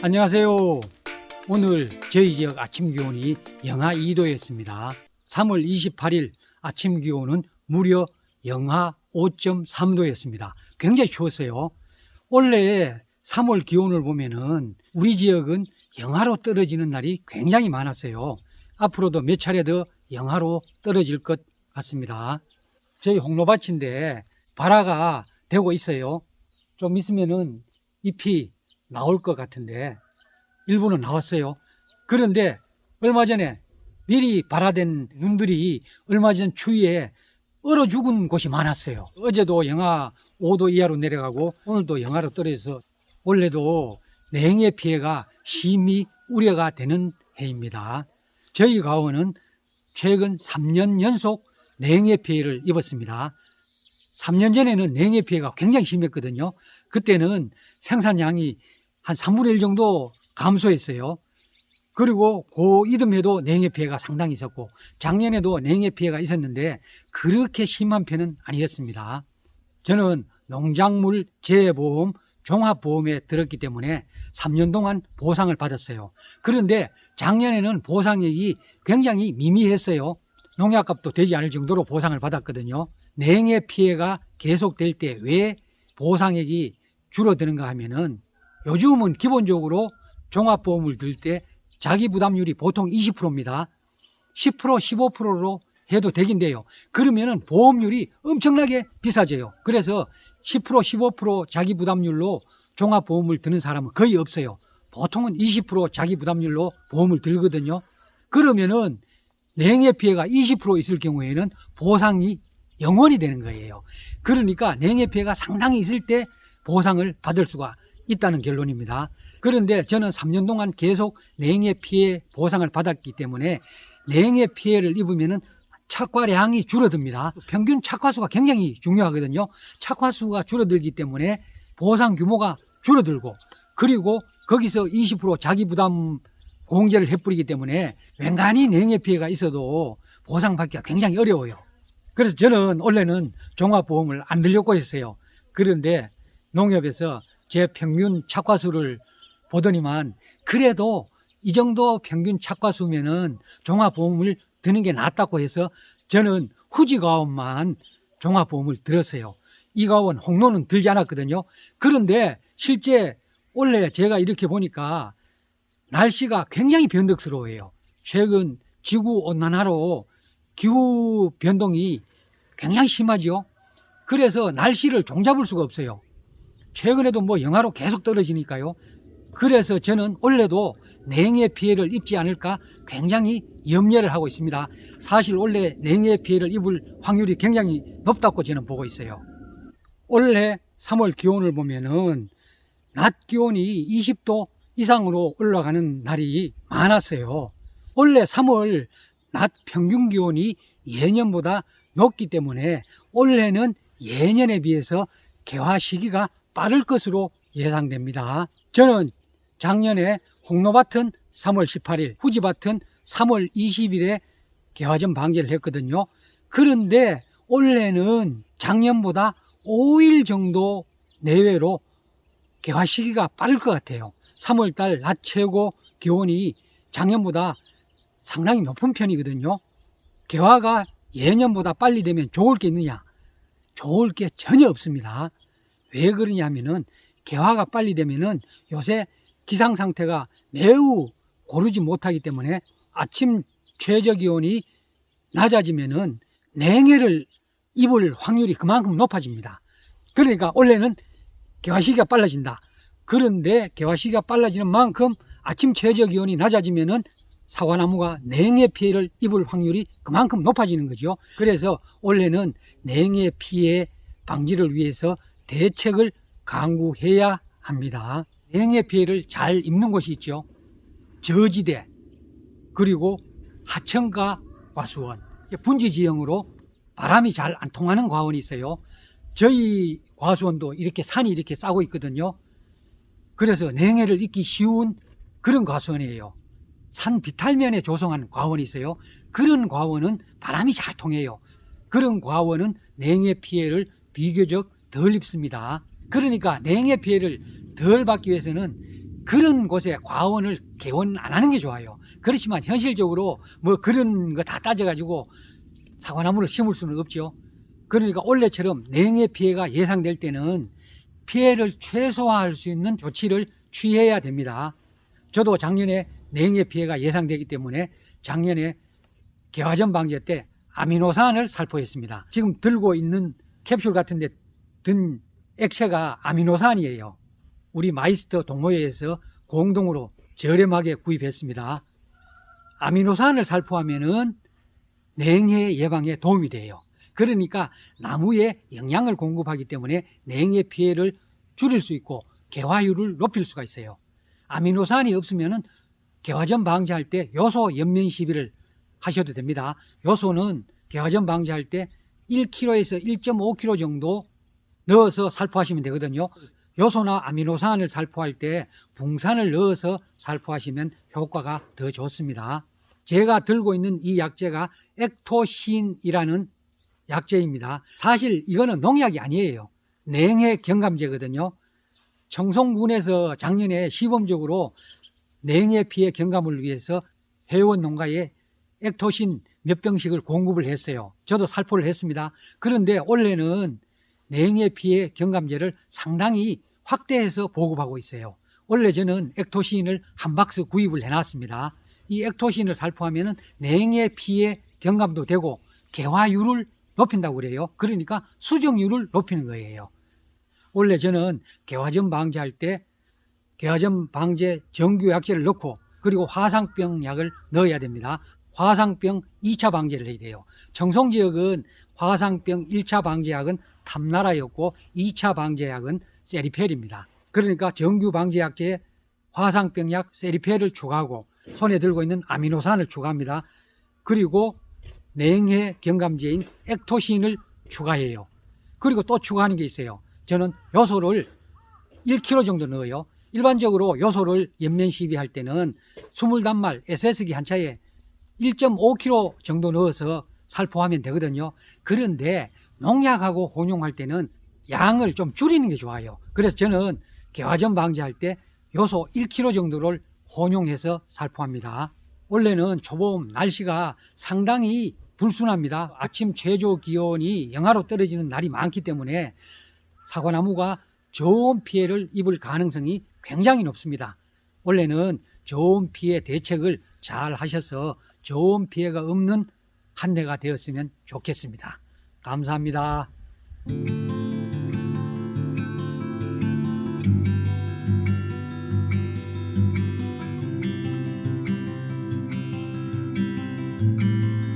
안녕하세요. 오늘 저희 지역 아침 기온이 영하 2도였습니다. 3월 28일 아침 기온은 무려 영하 5.3도였습니다. 굉장히 추웠어요. 원래 3월 기온을 보면은 우리 지역은 영하로 떨어지는 날이 굉장히 많았어요. 앞으로도 몇 차례 더 영하로 떨어질 것 같습니다. 저희 홍로밭인데 발화가 되고 있어요. 좀 있으면은 잎이 나올 것 같은데 일부는 나왔어요. 그런데 얼마 전에 미리 발화된 눈들이 얼마 전 추위에 얼어 죽은 곳이 많았어요. 어제도 영하 5도 이하로 내려가고 오늘도 영하로 떨어져서 원래도 냉해 피해가 심히 우려가 되는 해입니다. 저희 가원은 최근 3년 연속 냉해 피해를 입었습니다. 3년 전에는 냉해 피해가 굉장히 심했거든요. 그때는 생산량이 한 3분의 1 정도 감소했어요. 그리고 그 이듬해도 냉해 피해가 상당히 있었고 작년에도 냉해 피해가 있었는데 그렇게 심한 편은 아니었습니다. 저는 농작물 재해보험 종합보험에 들었기 때문에 3년 동안 보상을 받았어요. 그런데 작년에는 보상액이 굉장히 미미했어요. 농약값도 되지 않을 정도로 보상을 받았거든요. 냉해 피해가 계속될 때 왜 보상액이 줄어드는가 하면은 요즘은 기본적으로 종합보험을 들 때 자기 부담률이 보통 20%입니다. 10%, 15%로 해도 되긴데요. 그러면은 보험료이 엄청나게 비싸져요. 그래서 10%, 15% 자기 부담률로 종합보험을 드는 사람은 거의 없어요. 보통은 20% 자기 부담률로 보험을 들거든요. 그러면은 냉해 피해가 20% 있을 경우에는 보상이 0원이 되는 거예요. 그러니까 냉해 피해가 상당히 있을 때 보상을 받을 수가 있다는 결론입니다. 그런데 저는 3년 동안 계속 냉해 피해 보상을 받았기 때문에 냉해 피해를 입으면은 착과량이 줄어듭니다. 평균 착과수가 굉장히 중요하거든요. 착과수가 줄어들기 때문에 보상 규모가 줄어들고 그리고 거기서 20% 자기 부담 공제를 해버리기 때문에 웬간히 냉해 피해가 있어도 보상받기가 굉장히 어려워요. 그래서 저는 원래는 종합보험을 안 들려고 했어요. 그런데 농협에서 제 평균 착과수를 보더니만 그래도 이 정도 평균 착과수면은 종합보험을 드는 게 낫다고 해서 저는 후지 가원만 종합보험을 들었어요. 이 가원 홍로는 들지 않았거든요. 그런데 실제 원래 제가 이렇게 보니까 날씨가 굉장히 변덕스러워요. 최근 지구온난화로 기후 변동이 굉장히 심하죠. 그래서 날씨를 종잡을 수가 없어요. 최근에도 뭐 영하로 계속 떨어지니까요. 그래서 저는 원래도 냉해 피해를 입지 않을까 굉장히 염려를 하고 있습니다. 사실 원래 냉해 피해를 입을 확률이 굉장히 높다고 저는 보고 있어요. 올해 3월 기온을 보면은 낮 기온이 20도 이상으로 올라가는 날이 많았어요. 원래 3월 낮 평균 기온이 예년보다 높기 때문에 올해는 예년에 비해서 개화 시기가 빠를 것으로 예상됩니다. 저는 작년에 홍로밭은 3월 18일, 후지밭은 3월 20일에 개화전 방제를 했거든요. 그런데 올해는 작년보다 5일 정도 내외로 개화 시기가 빠를 것 같아요. 3월달 낮 최고 기온이 작년보다 상당히 높은 편이거든요. 개화가 예년보다 빨리 되면 좋을 게 있느냐? 좋을 게 전혀 없습니다. 왜 그러냐면은 개화가 빨리 되면은 요새 기상 상태가 매우 고르지 못하기 때문에 아침 최저 기온이 낮아지면은 냉해를 입을 확률이 그만큼 높아집니다. 그러니까 원래는 개화 시기가 빨라진다. 그런데 개화 시기가 빨라지는 만큼 아침 최저 기온이 낮아지면은 사과나무가 냉해 피해를 입을 확률이 그만큼 높아지는 거죠. 그래서 원래는 냉해 피해 방지를 위해서 대책을 강구해야 합니다. 냉해 피해를 잘 입는 곳이 있죠. 저지대 그리고 하천가 과수원 분지 지형으로 바람이 잘 안 통하는 과원이 있어요. 저희 과수원도 이렇게 산이 이렇게 싸고 있거든요. 그래서 냉해를 입기 쉬운 그런 과수원이에요. 산 비탈면에 조성한 과원이 있어요. 그런 과원은 바람이 잘 통해요. 그런 과원은 냉해 피해를 비교적 덜 입습니다. 그러니까 냉해 피해를 덜 받기 위해서는 그런 곳에 과원을 개원 안 하는 게 좋아요. 그렇지만 현실적으로 뭐 그런 거 다 따져가지고 사과나무를 심을 수는 없죠. 그러니까 올해처럼 냉해 피해가 예상될 때는 피해를 최소화할 수 있는 조치를 취해야 됩니다. 저도 작년에 냉해 피해가 예상되기 때문에 작년에 개화전 방제 때 아미노산을 살포했습니다. 지금 들고 있는 캡슐 같은 데 든 액체가 아미노산이에요. 우리 마이스터 동호회에서 공동으로 저렴하게 구입했습니다. 아미노산을 살포하면은 냉해 예방에 도움이 돼요. 그러니까 나무에 영양을 공급하기 때문에 냉해 피해를 줄일 수 있고 개화율을 높일 수가 있어요. 아미노산이 없으면은 개화전 방제할 때 요소 연면 시비를 하셔도 됩니다. 요소는 개화전 방제할 때 1kg에서 1.5kg 정도 넣어서 살포하시면 되거든요. 요소나 아미노산을 살포할 때 붕산을 넣어서 살포하시면 효과가 더 좋습니다. 제가 들고 있는 이 약재가 액토신이라는 약재입니다. 사실 이거는 농약이 아니에요. 냉해 경감제거든요. 청송군에서 작년에 시범적으로 냉해 피해 경감을 위해서 회원 농가에 액토신 몇 병씩을 공급을 했어요. 저도 살포를 했습니다. 그런데 올해는 냉해 피해 경감제를 상당히 확대해서 보급하고 있어요. 원래 저는 액토신을 한 박스 구입을 해놨습니다. 이 액토신을 살포하면 냉해 피해 경감도 되고 개화율을 높인다고 그래요. 그러니까 수정률을 높이는 거예요. 원래 저는 개화전 방제할 때 개화전 방제 정규 약재를 넣고 그리고 화상병 약을 넣어야 됩니다. 화상병 2차 방제를 해야 돼요. 청송지역은 화상병 1차 방제약은 탐나라였고 2차 방제약은 세리펠입니다. 그러니까 정규 방제약제에 화상병약 세리펠을 추가하고 손에 들고 있는 아미노산을 추가합니다. 그리고 냉해 경감제인 액토신을 추가해요. 그리고 또 추가하는 게 있어요. 저는 요소를 1kg 정도 넣어요. 일반적으로 요소를 연면 시비할 때는 20단말 SS기 한 차에 1.5kg 정도 넣어서 살포하면 되거든요. 그런데 농약하고 혼용할 때는 양을 좀 줄이는 게 좋아요. 그래서 저는 개화전 방제할 때 요소 1kg 정도를 혼용해서 살포합니다. 원래는 초봄 날씨가 상당히 불순합니다. 아침 최저 기온이 영하로 떨어지는 날이 많기 때문에 사과나무가 저온 피해를 입을 가능성이 굉장히 높습니다. 원래는 저온 피해 대책을 잘 하셔서 저온 피해가 없는 한 해가 되었으면 좋겠습니다. 감사합니다.